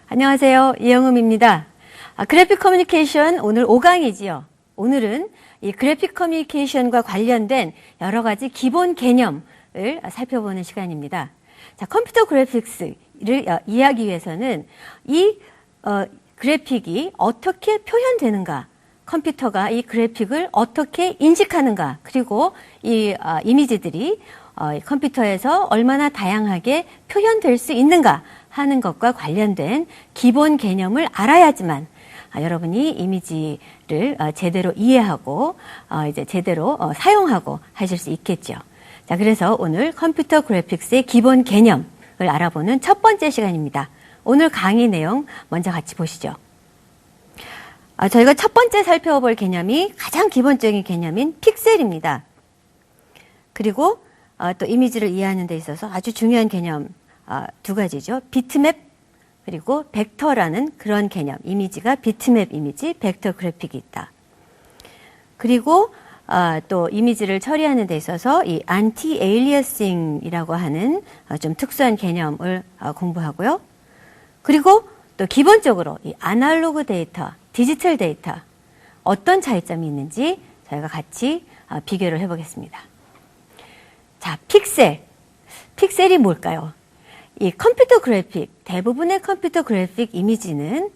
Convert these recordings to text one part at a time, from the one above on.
안녕하세요. 이영음입니다. 그래픽 커뮤니케이션 오늘 5강이지요. 오늘은 이 그래픽 커뮤니케이션과 관련된 여러 가지 기본 개념을 살펴보는 시간입니다. 자, 컴퓨터 그래픽스를 이해하기 위해서는 이 그래픽이 어떻게 표현되는가, 컴퓨터가 이 그래픽을 어떻게 인식하는가, 그리고 이 이미지들이 컴퓨터에서 얼마나 다양하게 표현될 수 있는가 하는 것과 관련된 기본 개념을 알아야지만 여러분이 이미지를 제대로 이해하고 이제 제대로 사용하고 하실 수 있겠죠. 자, 그래서 오늘 컴퓨터 그래픽스의 기본 개념을 알아보는 첫 번째 시간입니다. 오늘 강의 내용 먼저 같이 보시죠. 저희가 첫 번째 살펴볼 개념이 가장 기본적인 개념인 픽셀입니다. 그리고 또 이미지를 이해하는 데 있어서 아주 중요한 개념 두 가지죠. 비트맵 그리고 벡터라는 그런 개념. 이미지가 비트맵 이미지, 벡터 그래픽이 있다. 그리고 또 이미지를 처리하는 데 있어서 이 안티 에일리어싱이라고 하는 좀 특수한 개념을 공부하고요. 그리고 또 기본적으로 이 아날로그 데이터, 디지털 데이터 어떤 차이점이 있는지 저희가 같이 비교를 해보겠습니다. 자, 픽셀이 뭘까요? 이 컴퓨터 그래픽, 대부분의 컴퓨터 그래픽 이미지는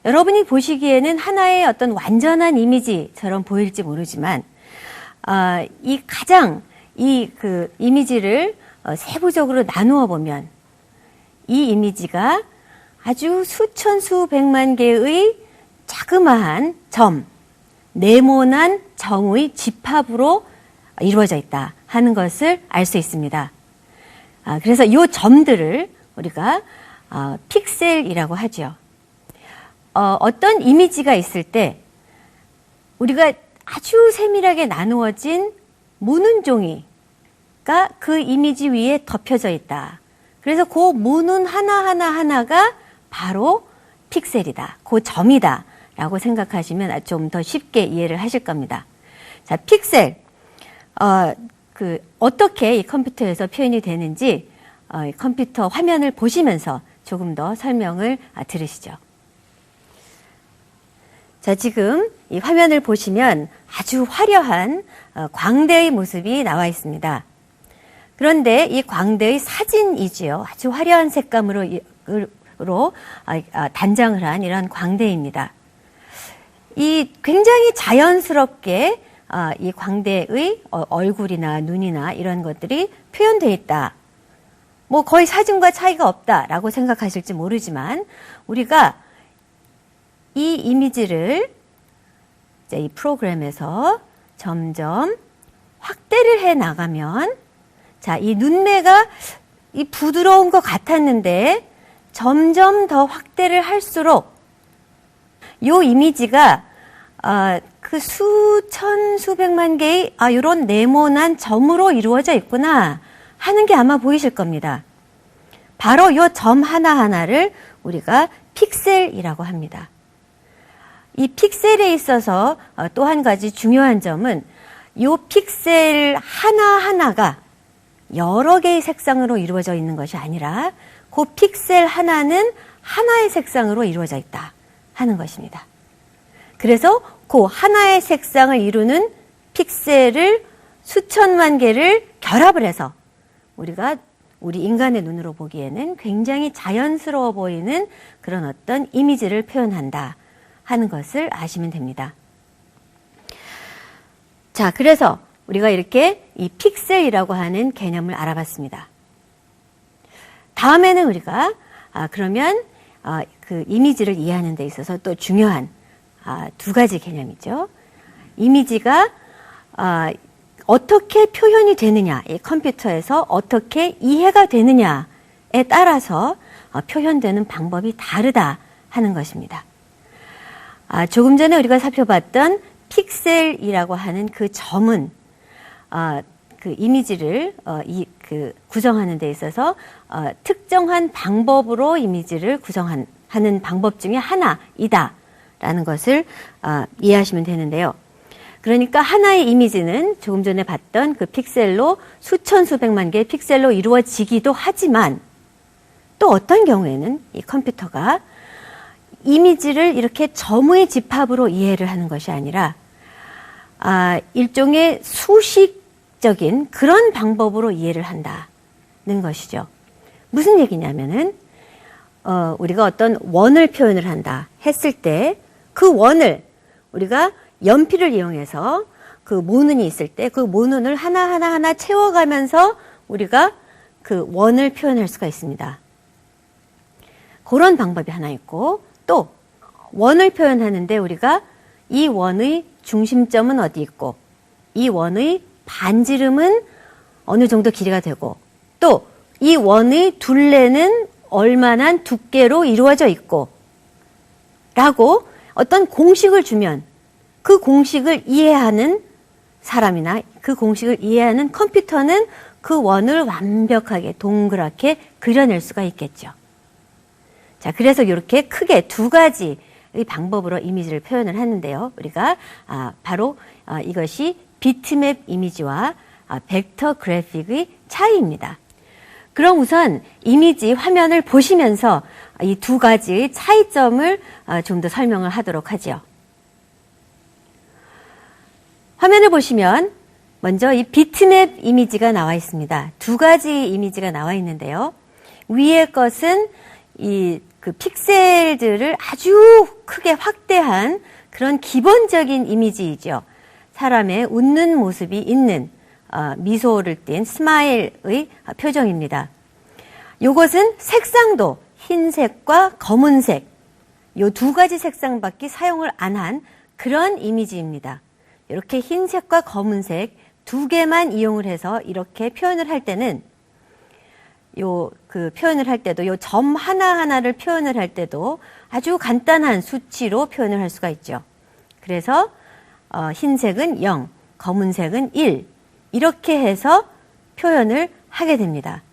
여러분이 보시기에는 하나의 어떤 완전한 이미지처럼 보일지 모르지만 이 가장 그 이미지를 세부적으로 나누어 보면 이 이미지가 아주 수천 수백만 개의 자그마한 점, 네모난 점의 집합으로 이루어져 있다 하는 것을 알 수 있습니다. 그래서 이 점들을 우리가 픽셀이라고 하죠. 어떤 이미지가 있을 때 우리가 아주 세밀하게 나누어진 무는 종이가 그 이미지 위에 덮여져 있다. 그래서 그 무는 하나가 바로 픽셀이다. 그 점이다. 라고 생각하시면 좀 더 쉽게 이해를 하실 겁니다. 자, 픽셀. 어떻게 이 컴퓨터에서 표현이 되는지 컴퓨터 화면을 보시면서 조금 더 설명을 들으시죠. 자, 지금 이 화면을 보시면 아주 화려한 광대의 모습이 나와 있습니다. 그런데 이 광대의 사진이지요. 아주 화려한 색감으로 단장을 한 이런 광대입니다. 이 굉장히 자연스럽게 이 광대의 얼굴이나 눈이나 이런 것들이 표현되어 있다. 뭐 거의 사진과 차이가 없다라고 생각하실지 모르지만 우리가 이 이미지를 이제 이 프로그램에서 점점 확대를 해 나가면 자, 이 눈매가 이 부드러운 것 같았는데 점점 더 확대를 할수록 이 이미지가 그 수천, 수백만 개의 이런 네모난 점으로 이루어져 있구나 하는 게 아마 보이실 겁니다. 바로 이 점 하나하나를 우리가 픽셀이라고 합니다. 이 픽셀에 있어서 또 한 가지 중요한 점은 이 픽셀 하나하나가 여러 개의 색상으로 이루어져 있는 것이 아니라 그 픽셀 하나는 하나의 색상으로 이루어져 있다 하는 것입니다. 그래서 그 하나의 색상을 이루는 픽셀을 수천만 개를 결합을 해서 우리 인간의 눈으로 보기에는 굉장히 자연스러워 보이는 그런 어떤 이미지를 표현한다 하는 것을 아시면 됩니다. 자, 그래서 우리가 이렇게 이 픽셀이라고 하는 개념을 알아봤습니다. 다음에는 우리가 그러면 그 이미지를 이해하는 데 있어서 또 중요한 두 가지 개념이죠. 이미지가 어떻게 표현이 되느냐, 이 컴퓨터에서 어떻게 이해가 되느냐에 따라서 표현되는 방법이 다르다 하는 것입니다. 조금 전에 우리가 살펴봤던 픽셀이라고 하는 그 점은 그 이미지를 구성하는 데 있어서 특정한 방법으로 이미지를 구성하는 방법 중에 하나이다라는 것을 이해하시면 되는데요. 그러니까 하나의 이미지는 조금 전에 봤던 그 픽셀로 수천 수백만 개의 픽셀로 이루어지기도 하지만 또 어떤 경우에는 이 컴퓨터가 이미지를 이렇게 점의 집합으로 이해를 하는 것이 아니라 일종의 수식적인 그런 방법으로 이해를 한다는 것이죠. 무슨 얘기냐면은 우리가 어떤 원을 표현을 한다 했을 때 그 원을 우리가 연필을 이용해서 그 모눈이 있을 때 그 모눈을 하나 채워가면서 우리가 그 원을 표현할 수가 있습니다. 그런 방법이 하나 있고 또 원을 표현하는데 우리가 이 원의 중심점은 어디 있고 이 원의 반지름은 어느 정도 길이가 되고 또 이 원의 둘레는 얼마나 두께로 이루어져 있고 라고 어떤 공식을 주면 그 공식을 이해하는 사람이나 그 공식을 이해하는 컴퓨터는 그 원을 완벽하게 동그랗게 그려낼 수가 있겠죠. 자, 그래서 이렇게 크게 두 가지의 방법으로 이미지를 표현을 하는데요. 우리가 바로 이것이 비트맵 이미지와 벡터 그래픽의 차이입니다. 그럼 우선 이미지 화면을 보시면서 이 두 가지의 차이점을 좀 더 설명을 하도록 하죠. 화면을 보시면 먼저 이 비트맵 이미지가 나와 있습니다. 두 가지 이미지가 나와 있는데요. 위에 것은 그 픽셀들을 아주 크게 확대한 그런 기본적인 이미지이죠. 사람의 웃는 모습이 있는 미소를 띤 스마일의 표정입니다. 이것은 색상도 흰색과 검은색 이 두 가지 색상밖에 사용을 안 한 그런 이미지입니다. 이렇게 흰색과 검은색 두 개만 이용을 해서 이렇게 표현을 할 때는 표현을 할 때도 요 점 하나하나를 표현을 할 때도 아주 간단한 수치로 표현을 할 수가 있죠. 그래서 흰색은 0, 검은색은 1 이렇게 해서 표현을 하게 됩니다.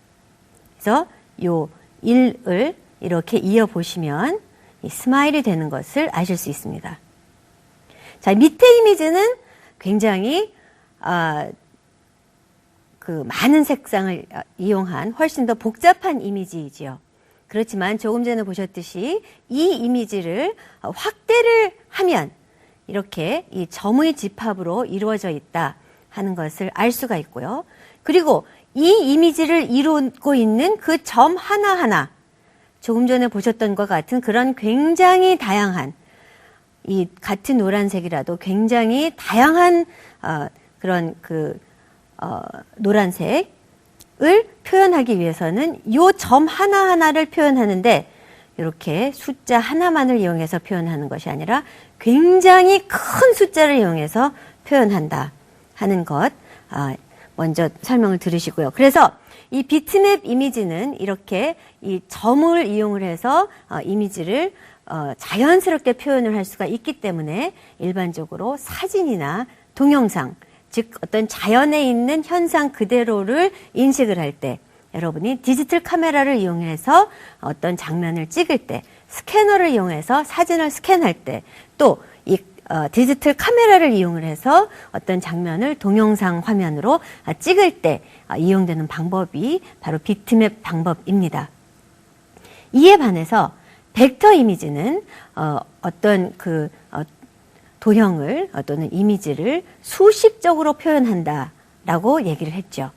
그래서 요 1을 이렇게 이어보시면 이 스마일이 되는 것을 아실 수 있습니다. 자, 밑에 이미지는 굉장히 그 많은 색상을 이용한 훨씬 더 복잡한 이미지이지요. 그렇지만 조금 전에 보셨듯이 이 이미지를 확대를 하면 이렇게 이 점의 집합으로 이루어져 있다 하는 것을 알 수가 있고요. 그리고 이 이미지를 이루고 있는 그 점 하나하나 조금 전에 보셨던 것 같은 그런 굉장히 다양한 이 같은 노란색이라도 굉장히 다양한 그런 노란색을 표현하기 위해서는 이 점 하나하나를 표현하는데 이렇게 숫자 하나만을 이용해서 표현하는 것이 아니라 굉장히 큰 숫자를 이용해서 표현한다 하는 것 먼저 설명을 들으시고요. 그래서 이 비트맵 이미지는 이렇게 이 점을 이용을 해서 이미지를 자연스럽게 표현을 할 수가 있기 때문에 일반적으로 사진이나 동영상, 즉 어떤 자연에 있는 현상 그대로를 인식을 할 때 여러분이 디지털 카메라를 이용해서 어떤 장면을 찍을 때 스캐너를 이용해서 사진을 스캔할 때 또 이 디지털 카메라를 이용을 해서 어떤 장면을 동영상 화면으로 찍을 때 이용되는 방법이 바로 비트맵 방법입니다. 이에 반해서 벡터 이미지는 어떤 도형을 또는 이미지를 수식적으로 표현한다라고 얘기를 했죠.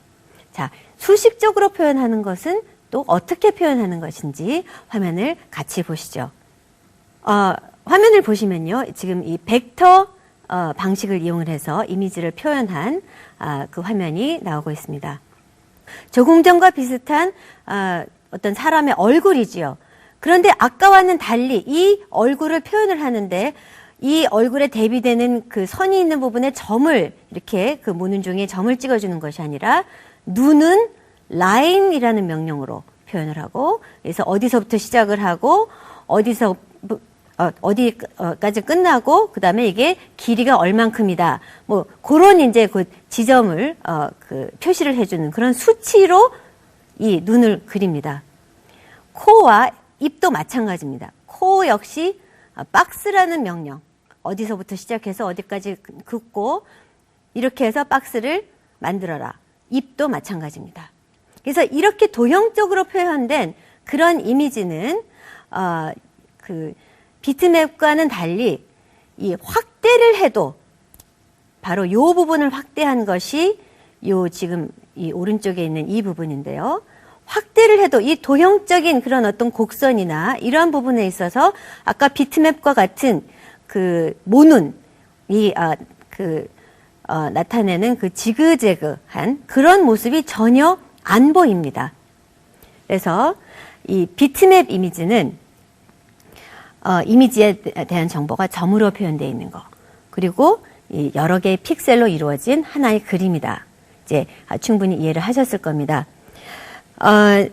자, 수식적으로 표현하는 것은 또 어떻게 표현하는 것인지 화면을 같이 보시죠. 화면을 보시면요, 지금 이 벡터 방식을 이용을 해서 이미지를 표현한 그 화면이 나오고 있습니다. 조금 전과 비슷한 어떤 사람의 얼굴이지요. 그런데 아까와는 달리 이 얼굴을 표현을 하는데 이 얼굴에 대비되는 그 선이 있는 부분에 점을 이렇게 그 모눈종이에 점을 찍어주는 것이 아니라 눈은 라인이라는 명령으로 표현을 하고, 그래서 어디서부터 시작을 하고, 어디까지 끝나고, 그 다음에 이게 길이가 얼만큼이다. 뭐, 그런 이제 그 지점을, 표시를 해주는 그런 수치로 이 눈을 그립니다. 코와 입도 마찬가지입니다. 코 역시 박스라는 명령. 어디서부터 시작해서 어디까지 긋고, 이렇게 해서 박스를 만들어라. 입도 마찬가지입니다. 그래서 이렇게 도형적으로 표현된 그런 이미지는, 비트맵과는 달리 이 확대를 해도 바로 요 부분을 확대한 것이 요 지금 이 오른쪽에 있는 이 부분인데요. 확대를 해도 이 도형적인 그런 어떤 곡선이나 이러한 부분에 있어서 아까 비트맵과 같은 그 모눈이 나타내는 그 지그재그한 그런 모습이 전혀 안 보입니다. 그래서 이 비트맵 이미지는 이미지에 대한 정보가 점으로 표현되어 있는 거, 그리고 이 여러 개의 픽셀로 이루어진 하나의 그림이다. 이제 충분히 이해를 하셨을 겁니다. 한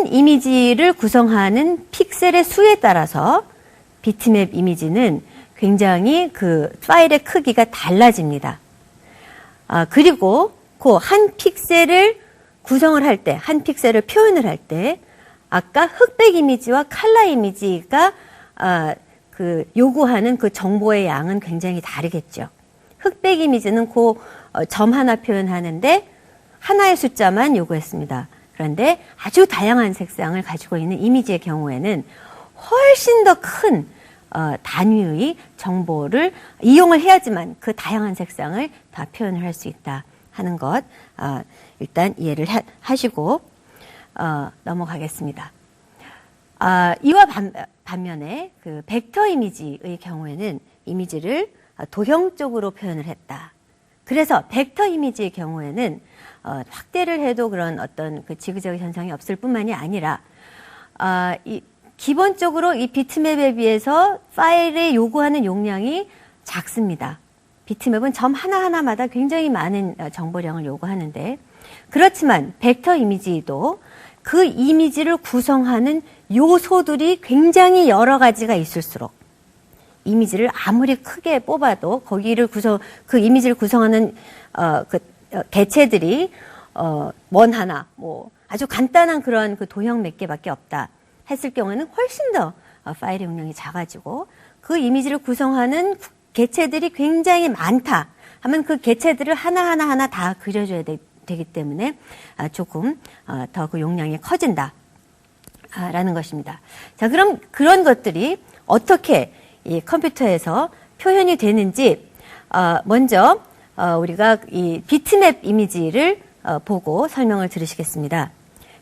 이미지를 구성하는 픽셀의 수에 따라서 비트맵 이미지는 굉장히 그 파일의 크기가 달라집니다. 그리고 그 한 픽셀을 구성을 할 때, 한 픽셀을 표현을 할 때, 아까 흑백 이미지와 칼라 이미지가 요구하는 그 정보의 양은 굉장히 다르겠죠. 흑백 이미지는 그 점 하나 표현하는데 하나의 숫자만 요구했습니다. 그런데 아주 다양한 색상을 가지고 있는 이미지의 경우에는 훨씬 더 큰 단위의 정보를 이용을 해야지만 그 다양한 색상을 다 표현을 할 수 있다 하는 것 일단 이해를 하시고 넘어가겠습니다. 이와 반면에 그 벡터 이미지의 경우에는 이미지를 도형적으로 표현을 했다. 그래서 벡터 이미지의 경우에는 확대를 해도 그런 어떤 그 지그재그 현상이 없을 뿐만이 아니라 기본적으로 이 비트맵에 비해서 파일에 요구하는 용량이 작습니다. 비트맵은 점 하나하나마다 굉장히 많은 정보량을 요구하는데, 그렇지만 벡터 이미지도 그 이미지를 구성하는 요소들이 굉장히 여러 가지가 있을수록 이미지를 아무리 크게 뽑아도 그 이미지를 구성하는 개체들이 원 하나, 뭐 아주 간단한 그런 그 도형 몇 개밖에 없다 했을 경우에는 훨씬 더 파일의 용량이 작아지고, 그 이미지를 구성하는 개체들이 굉장히 많다 하면 그 개체들을 하나하나 다 그려줘야 되기 때문에 조금 더 그 용량이 커진다 라는 것입니다. 자, 그럼 그런 것들이 어떻게 이 컴퓨터에서 표현이 되는지 먼저 우리가 이 비트맵 이미지를 보고 설명을 들으시겠습니다.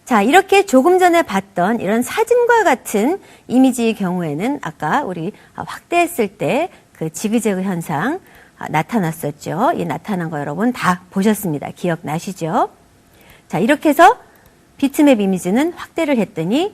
자, 이렇게 조금 전에 봤던 이런 사진과 같은 이미지의 경우에는 아까 우리 확대했을 때 그 지그재그 현상 나타났었죠. 이 나타난 거 여러분 다 보셨습니다. 기억나시죠? 자, 이렇게 해서 비트맵 이미지는 확대를 했더니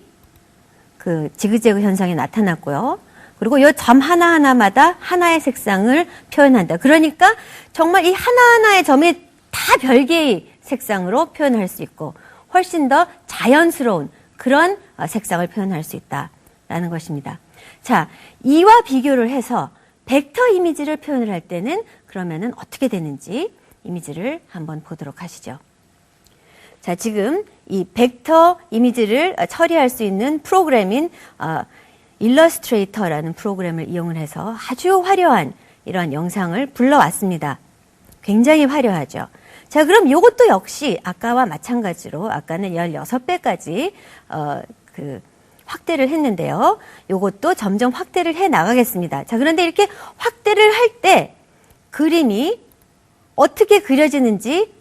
그 지그재그 현상이 나타났고요. 그리고 이 점 하나하나마다 하나의 색상을 표현한다. 그러니까 정말 이 하나하나의 점이 다 별개의 색상으로 표현할 수 있고 훨씬 더 자연스러운 그런 색상을 표현할 수 있다라는 것입니다. 자, 이와 비교를 해서 벡터 이미지를 표현을 할 때는 그러면은 어떻게 되는지 이미지를 한번 보도록 하시죠. 자, 지금 이 벡터 이미지를 처리할 수 있는 프로그램인 일러스트레이터라는 프로그램을 이용을 해서 아주 화려한 이러한 영상을 불러왔습니다. 굉장히 화려하죠. 자, 그럼 이것도 역시 아까와 마찬가지로 아까는 16배까지 확대를 했는데요. 이것도 점점 확대를 해 나가겠습니다. 자, 그런데 이렇게 확대를 할 때 그림이 어떻게 그려지는지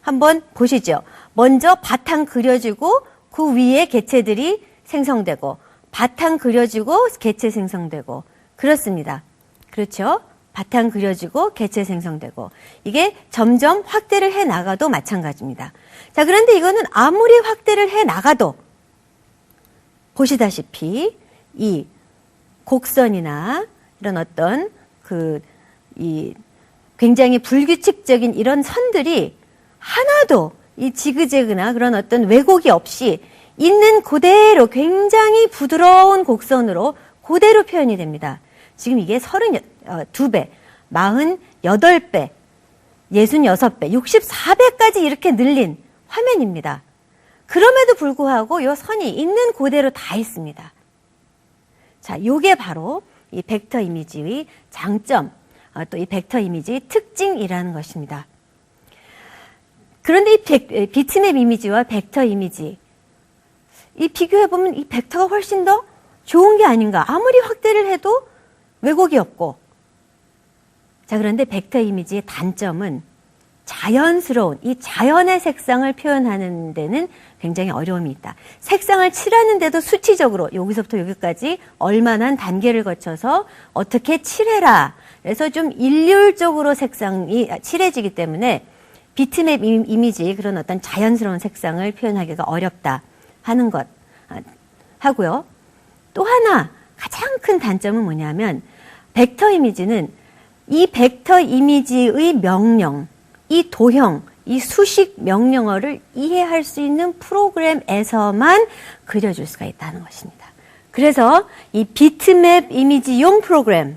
한번 보시죠. 먼저 바탕 그려지고 그 위에 개체들이 생성되고 바탕 그려지고 개체 생성되고 그렇습니다. 그렇죠? 바탕 그려지고 개체 생성되고 이게 점점 확대를 해 나가도 마찬가지입니다. 자, 그런데 이거는 아무리 확대를 해 나가도 보시다시피 이 곡선이나 이런 어떤 이 굉장히 불규칙적인 이런 선들이 하나도 이 지그재그나 그런 어떤 왜곡이 없이 있는 그대로 굉장히 부드러운 곡선으로 그대로 표현이 됩니다. 지금 이게 32배, 48배, 66배, 64배까지 이렇게 늘린 화면입니다. 그럼에도 불구하고 이 선이 있는 그대로 다 있습니다. 자, 요게 바로 이 벡터 이미지의 장점, 또 이 벡터 이미지의 특징이라는 것입니다. 그런데 이 비트맵 이미지와 벡터 이미지, 이 비교해보면 이 벡터가 훨씬 더 좋은 게 아닌가. 아무리 확대를 해도 왜곡이 없고. 자, 그런데 벡터 이미지의 단점은 자연스러운 이 자연의 색상을 표현하는 데는 굉장히 어려움이 있다. 색상을 칠하는데도 수치적으로 여기서부터 여기까지 얼마나 단계를 거쳐서 어떻게 칠해라. 그래서 좀 일률적으로 색상이 칠해지기 때문에 비트맵 이미지 그런 어떤 자연스러운 색상을 표현하기가 어렵다 하는 것 하고요. 또 하나 가장 큰 단점은 뭐냐면 벡터 이미지는 이 벡터 이미지의 명령, 이 도형, 이 수식 명령어를 이해할 수 있는 프로그램에서만 그려줄 수가 있다는 것입니다. 그래서 이 비트맵 이미지용 프로그램이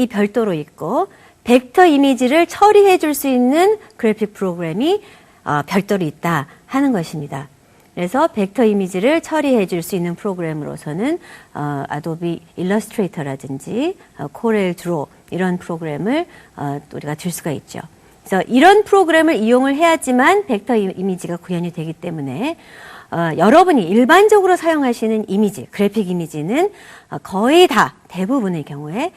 별도로 있고 벡터 이미지를 처리해 줄 수 있는 그래픽 프로그램이 별도로 있다 하는 것입니다. 그래서 벡터 이미지를 처리해 줄 수 있는 프로그램으로서는 아도비 일러스트레이터라든지 코렐 드로 이런 프로그램을 우리가 줄 수가 있죠. 그래서 이런 프로그램을 이용을 해야지만 벡터 이미지가 구현이 되기 때문에 여러분이 일반적으로 사용하시는 이미지, 그래픽 이미지는 거의 다 대부분의 경우에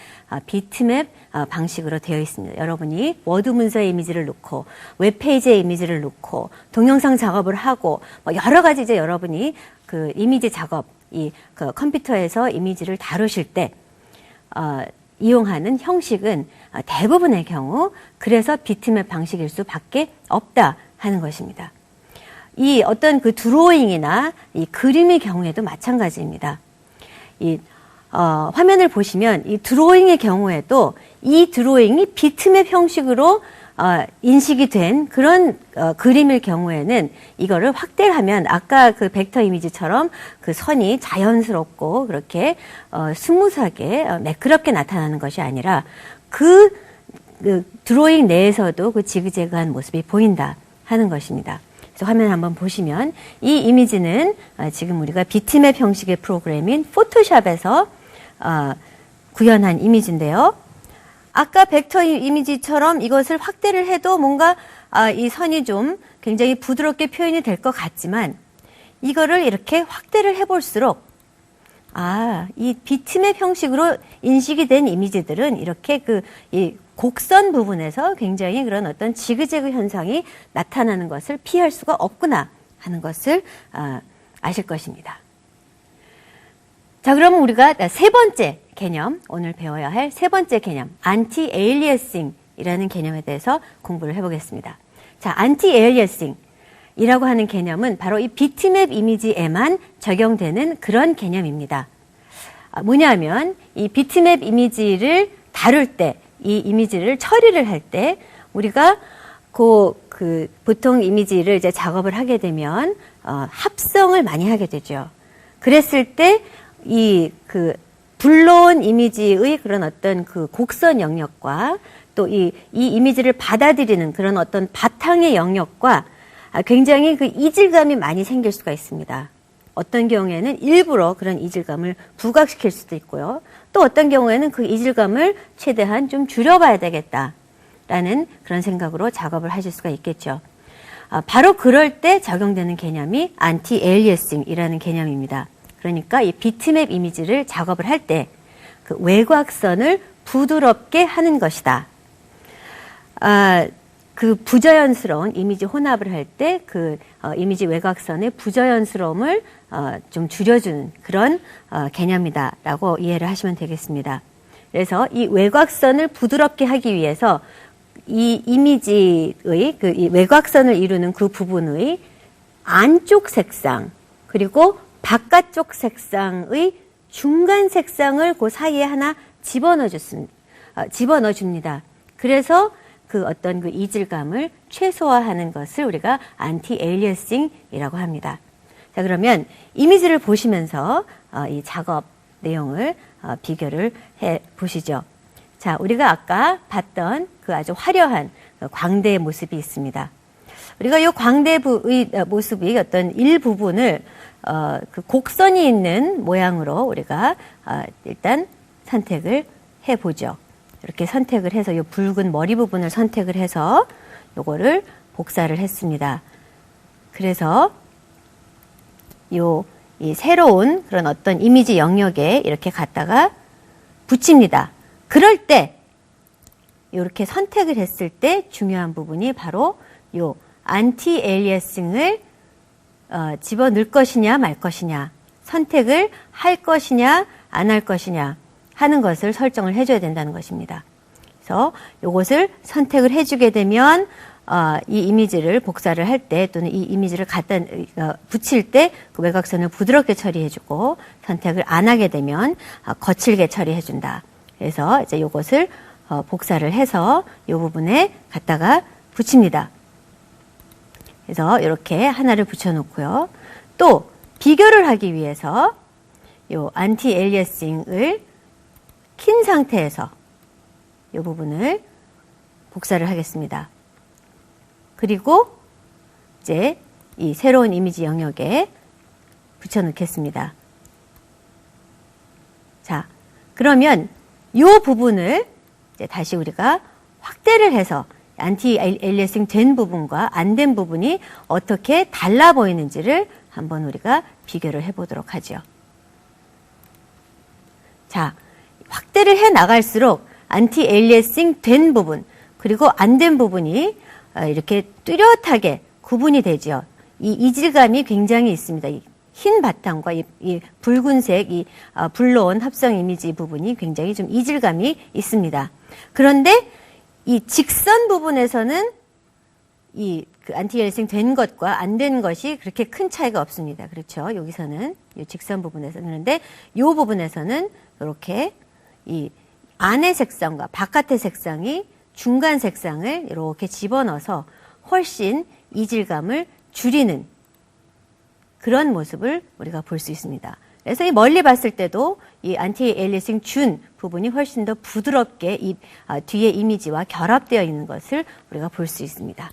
비트맵 방식으로 되어 있습니다. 여러분이 워드 문서의 이미지를 넣고 웹페이지의 이미지를 넣고 동영상 작업을 하고 여러 가지 이제 여러분이 그 이미지 작업, 그 컴퓨터에서 이미지를 다루실 때 이용하는 형식은 대부분의 경우 그래서 비트맵 방식일 수밖에 없다 하는 것입니다. 이 어떤 그 드로잉이나 이 그림의 경우에도 마찬가지입니다. 화면을 보시면 이 드로잉의 경우에도 이 드로잉이 비트맵 형식으로 인식이 된 그런 그림일 경우에는 이거를 확대를 하면 아까 그 벡터 이미지처럼 그 선이 자연스럽고 그렇게 스무스하게 매끄럽게 나타나는 것이 아니라 그 드로잉 내에서도 그 지그재그한 모습이 보인다 하는 것입니다. 그래서 화면 한번 보시면 이 이미지는 지금 우리가 비트맵 형식의 프로그램인 포토샵에서 구현한 이미지인데요. 아까 벡터 이미지처럼 이것을 확대를 해도 뭔가 이 선이 좀 굉장히 부드럽게 표현이 될 것 같지만 이거를 이렇게 확대를 해볼수록 이 비트맵 형식으로 인식이 된 이미지들은 이렇게 이 곡선 부분에서 굉장히 그런 어떤 지그재그 현상이 나타나는 것을 피할 수가 없구나 하는 것을 아실 것입니다. 자, 그러면 우리가 세 번째 개념, 오늘 배워야 할 세 번째 개념, 안티 에일리어싱이라는 개념에 대해서 공부를 해보겠습니다. 자, 안티 에일리어싱이라고 하는 개념은 바로 이 비트맵 이미지에만 적용되는 그런 개념입니다. 뭐냐면 이 비트맵 이미지를 다룰 때, 이 이미지를 처리를 할 때 우리가 보통 이미지를 이제 작업을 하게 되면 합성을 많이 하게 되죠. 그랬을 때 불러온 이미지의 그런 어떤 그 곡선 영역과 또 이 이미지를 받아들이는 그런 어떤 바탕의 영역과 굉장히 그 이질감이 많이 생길 수가 있습니다. 어떤 경우에는 일부러 그런 이질감을 부각시킬 수도 있고요. 또 어떤 경우에는 그 이질감을 최대한 좀 줄여봐야 되겠다라는 그런 생각으로 작업을 하실 수가 있겠죠. 바로 그럴 때 적용되는 개념이 안티 에일리어싱이라는 개념입니다. 그러니까 이 비트맵 이미지를 작업을 할 때 그 외곽선을 부드럽게 하는 것이다. 그 부자연스러운 이미지 혼합을 할 때 그 이미지 외곽선의 부자연스러움을 좀 줄여주는 그런 개념이다라고 이해를 하시면 되겠습니다. 그래서 이 외곽선을 부드럽게 하기 위해서 이 이미지의 이 외곽선을 이루는 그 부분의 안쪽 색상 그리고 바깥쪽 색상의 중간 색상을 그 사이에 하나 집어넣어 줍니다. 그래서 그 어떤 그 이질감을 최소화하는 것을 우리가 안티 에일리어싱이라고 합니다. 자, 그러면 이미지를 보시면서 이 작업 내용을 비교를 해 보시죠. 자, 우리가 아까 봤던 그 아주 화려한 광대의 모습이 있습니다. 우리가 이 광대의 모습이 어떤 일부분을 그 곡선이 있는 모양으로 우리가 일단 선택을 해보죠. 이렇게 선택을 해서 이 붉은 머리 부분을 선택을 해서 요거를 복사를 했습니다. 그래서 이 새로운 그런 어떤 이미지 영역에 이렇게 갖다가 붙입니다. 그럴 때 이렇게 선택을 했을 때 중요한 부분이 바로 요 안티 엘리아싱을 집어넣을 것이냐 말 것이냐, 선택을 할 것이냐 안 할 것이냐 하는 것을 설정을 해줘야 된다는 것입니다. 그래서 이것을 선택을 해주게 되면 이 이미지를 복사를 할 때 또는 이 이미지를 갖다 붙일 때 그 외곽선을 부드럽게 처리해주고, 선택을 안 하게 되면 거칠게 처리해준다. 그래서 이제 이것을 복사를 해서 이 부분에 갖다가 붙입니다. 그래서 이렇게 하나를 붙여놓고요. 또 비교를 하기 위해서 이 안티 엘리아싱을 킨 상태에서 이 부분을 복사를 하겠습니다. 그리고 이제 이 새로운 이미지 영역에 붙여넣겠습니다. 자, 그러면 이 부분을 이제 다시 우리가 확대를 해서 안티 엘리아싱 된 부분과 안 된 부분이 어떻게 달라 보이는지를 한번 우리가 비교를 해보도록 하죠. 자, 확대를 해 나갈수록 안티 엘리아싱 된 부분 그리고 안 된 부분이 이렇게 뚜렷하게 구분이 되죠. 이 이질감이 굉장히 있습니다. 이 흰 바탕과 이 붉은색 이 불러온 합성 이미지 부분이 굉장히 좀 이질감이 있습니다. 그런데 이 직선 부분에서는 이 그 안티 엘리아싱 된 것과 안 된 것이 그렇게 큰 차이가 없습니다. 그렇죠? 여기서는 이 직선 부분에서는. 그런데 이 부분에서는 이렇게 이 안의 색상과 바깥의 색상이 중간 색상을 이렇게 집어넣어서 훨씬 이질감을 줄이는 그런 모습을 우리가 볼 수 있습니다. 그래서 이 멀리 봤을 때도 이 안티 엘리아싱 준 부분이 훨씬 더 부드럽게 이 뒤에 이미지와 결합되어 있는 것을 우리가 볼 수 있습니다.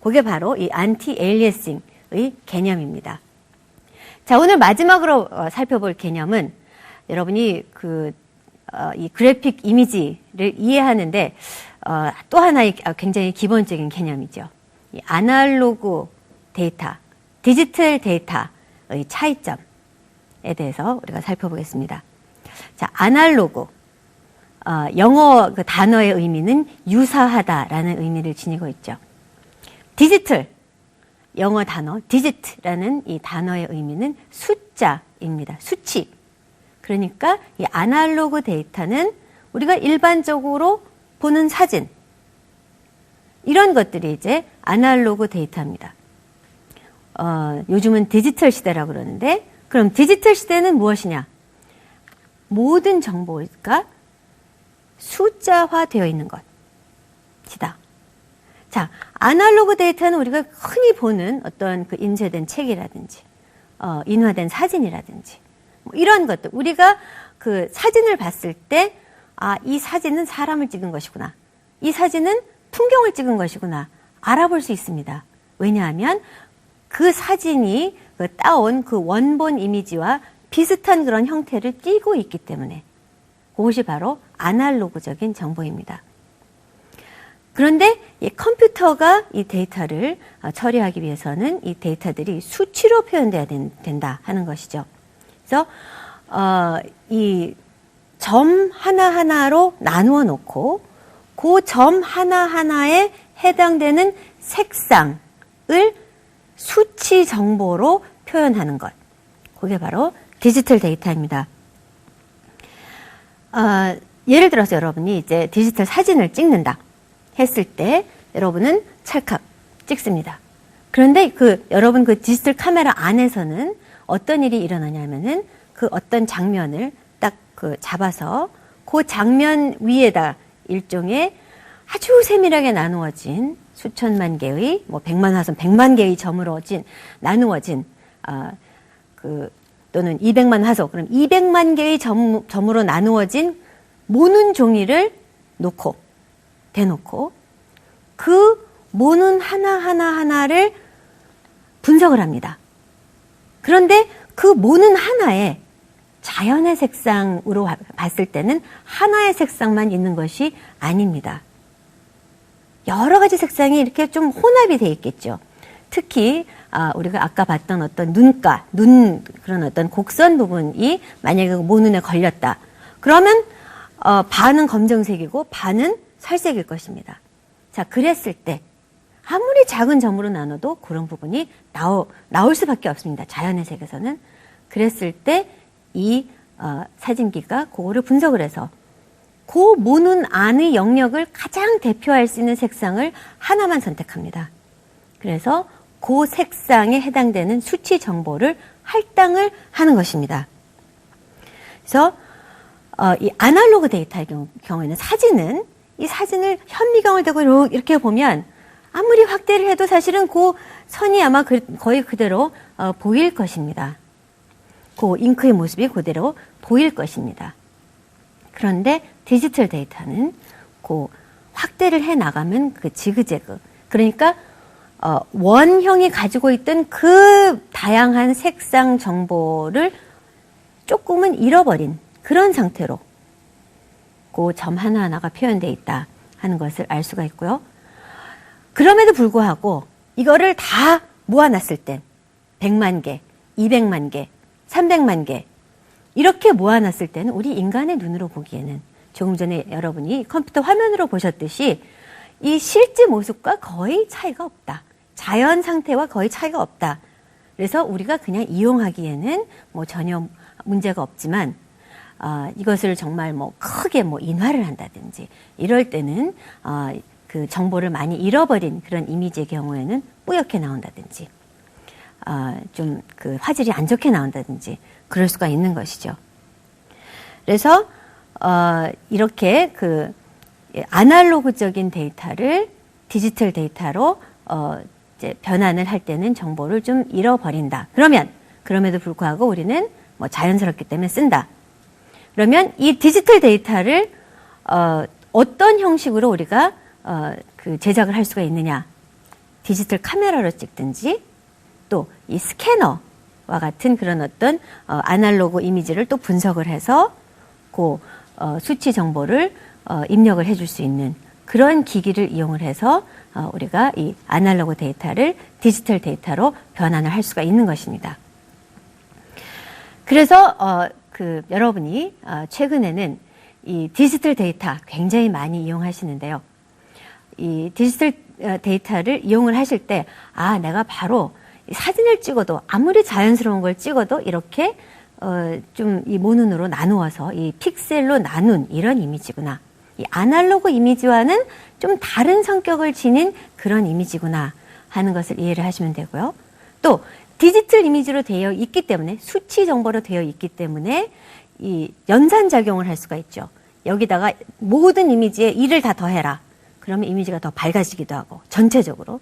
그게 바로 이 안티 엘리아싱의 개념입니다. 자, 오늘 마지막으로 살펴볼 개념은 여러분이 이 그래픽 이미지를 이해하는데 또 하나의 굉장히 기본적인 개념이죠. 이 아날로그 데이터, 디지털 데이터의 차이점에 대해서 우리가 살펴보겠습니다. 자, 아날로그, 영어 그 단어의 의미는 유사하다라는 의미를 지니고 있죠. 디지털, 영어 단어 디지트라는 이 단어의 의미는 숫자입니다. 수치. 그러니까 이 아날로그 데이터는 우리가 일반적으로 보는 사진, 이런 것들이 이제 아날로그 데이터입니다. 요즘은 디지털 시대라고 그러는데, 그럼 디지털 시대는 무엇이냐? 모든 정보가 숫자화되어 있는 것이다. 자, 아날로그 데이터는 우리가 흔히 보는 어떤 그 인쇄된 책이라든지, 인화된 사진이라든지, 뭐 이런 것들. 우리가 그 사진을 봤을 때, 이 사진은 사람을 찍은 것이구나. 이 사진은 풍경을 찍은 것이구나. 알아볼 수 있습니다. 왜냐하면 그 사진이 따온 그 원본 이미지와 비슷한 그런 형태를 띠고 있기 때문에 그것이 바로 아날로그적인 정보입니다. 그런데 이 컴퓨터가 이 데이터를 처리하기 위해서는 이 데이터들이 수치로 표현돼야 된다 하는 것이죠. 그래서 이 점 하나하나로 나누어 놓고 그 점 하나하나에 해당되는 색상을 수치 정보로 표현하는 것. 그게 바로 디지털 데이터입니다. 예를 들어서 여러분이 이제 디지털 사진을 찍는다 했을 때 여러분은 찰칵 찍습니다. 그런데 여러분 그 디지털 카메라 안에서는 어떤 일이 일어나냐면은 그 어떤 장면을 딱 잡아서 그 장면 위에다 일종의 아주 세밀하게 나누어진 수천만 개의, 뭐 100만 화선, 100만 개의 점으로 나누어진 또는 200만 화소, 그럼 200만 개의 점으로 나누어진 모눈 종이를 대놓고 그 모눈 하나를 분석을 합니다. 그런데 그 모눈 하나에 자연의 색상으로 봤을 때는 하나의 색상만 있는 것이 아닙니다. 여러 가지 색상이 이렇게 좀 혼합이 돼 있겠죠. 특히 우리가 아까 봤던 어떤 그런 어떤 곡선 부분이 만약에 그 모눈에 걸렸다. 그러면 반은 검정색이고 반은 살색일 것입니다. 자, 그랬을 때 아무리 작은 점으로 나눠도 그런 부분이 나올 수밖에 없습니다. 자연의 색에서는. 그랬을 때 이 사진기가 그거를 분석을 해서 그 모눈 안의 영역을 가장 대표할 수 있는 색상을 하나만 선택합니다. 그래서 그 색상에 해당되는 수치 정보를 할당을 하는 것입니다. 그래서 이 아날로그 데이터의 경우에는 이 사진을 현미경을 대고 이렇게 보면 아무리 확대를 해도 사실은 그 선이 아마 거의 그대로 보일 것입니다. 그 잉크의 모습이 그대로 보일 것입니다. 그런데 디지털 데이터는 그 확대를 해 나가면 그 지그재그, 그러니까 원형이 가지고 있던 그 다양한 색상 정보를 조금은 잃어버린 그런 상태로 그 점 하나하나가 표현되어 있다 하는 것을 알 수가 있고요. 그럼에도 불구하고 이거를 다 모아놨을 땐 100만 개, 200만 개, 300만 개 이렇게 모아놨을 때는 우리 인간의 눈으로 보기에는 조금 전에 여러분이 컴퓨터 화면으로 보셨듯이 이 실제 모습과 거의 차이가 없다. 자연 상태와 거의 차이가 없다. 그래서 우리가 그냥 이용하기에는 전혀 문제가 없지만 이것을 정말 크게 인화를 한다든지 이럴 때는 그 정보를 많이 잃어버린 그런 이미지의 경우에는 뿌옇게 나온다든지 좀 그 화질이 안 좋게 나온다든지 그럴 수가 있는 것이죠. 그래서 이렇게 그 아날로그적인 데이터를 디지털 데이터로 이제 변환을 할 때는 정보를 좀 잃어버린다. 그럼에도 불구하고 우리는 자연스럽기 때문에 쓴다. 그러면 이 디지털 데이터를 어떤 형식으로 우리가 그 제작을 할 수가 있느냐? 디지털 카메라로 찍든지 또 이 스캐너와 같은 그런 어떤 아날로그 이미지를 또 분석을 해서 그 수치 정보를 입력을 해줄 수 있는 그런 기기를 이용을 해서 우리가 이 아날로그 데이터를 디지털 데이터로 변환을 할 수가 있는 것입니다. 그래서 여러분이 최근에는 이 디지털 데이터 굉장히 많이 이용하시는데요. 이 디지털 데이터를 이용을 하실 때 내가 바로 사진을 찍어도 아무리 자연스러운 걸 찍어도 이렇게 좀 이 모눈으로 나누어서 이 픽셀로 나눈 이런 이미지구나. 이 아날로그 이미지와는 좀 다른 성격을 지닌 그런 이미지구나 하는 것을 이해를 하시면 되고요. 또 디지털 이미지로 되어 있기 때문에 수치 정보로 되어 있기 때문에 이 연산작용을 할 수가 있죠. 여기다가 모든 이미지에 1을 다 더해라. 그러면 이미지가 더 밝아지기도 하고 전체적으로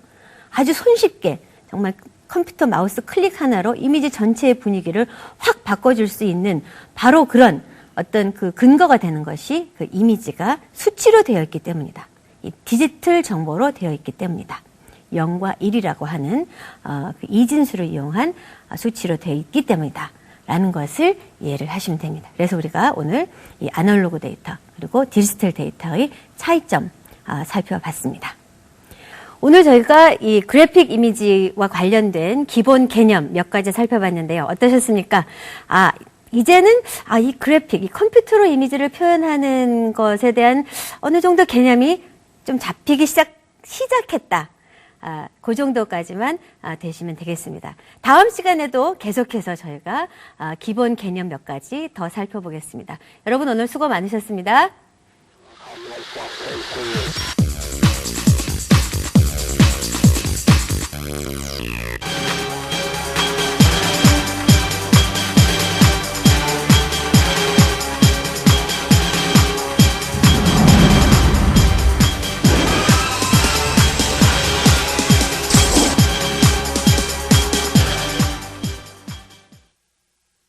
아주 손쉽게 정말 컴퓨터 마우스 클릭 하나로 이미지 전체의 분위기를 확 바꿔줄 수 있는 바로 그런 어떤 그 근거가 되는 것이 그 이미지가 수치로 되어 있기 때문이다. 이 디지털 정보로 되어 있기 때문이다. 0과 1이라고 하는 그 이진수를 이용한 수치로 되어 있기 때문이다. 라는 것을 이해를 하시면 됩니다. 그래서 우리가 오늘 이 아날로그 데이터 그리고 디지털 데이터의 차이점 살펴봤습니다. 오늘 저희가 이 그래픽 이미지와 관련된 기본 개념 몇 가지 살펴봤는데요. 어떠셨습니까? 이제는 이 그래픽, 이 컴퓨터로 이미지를 표현하는 것에 대한 어느 정도 개념이 좀 잡히기 시작했다. 그 정도까지만 되시면 되겠습니다. 다음 시간에도 계속해서 저희가 기본 개념 몇 가지 더 살펴보겠습니다. 여러분 오늘 수고 많으셨습니다.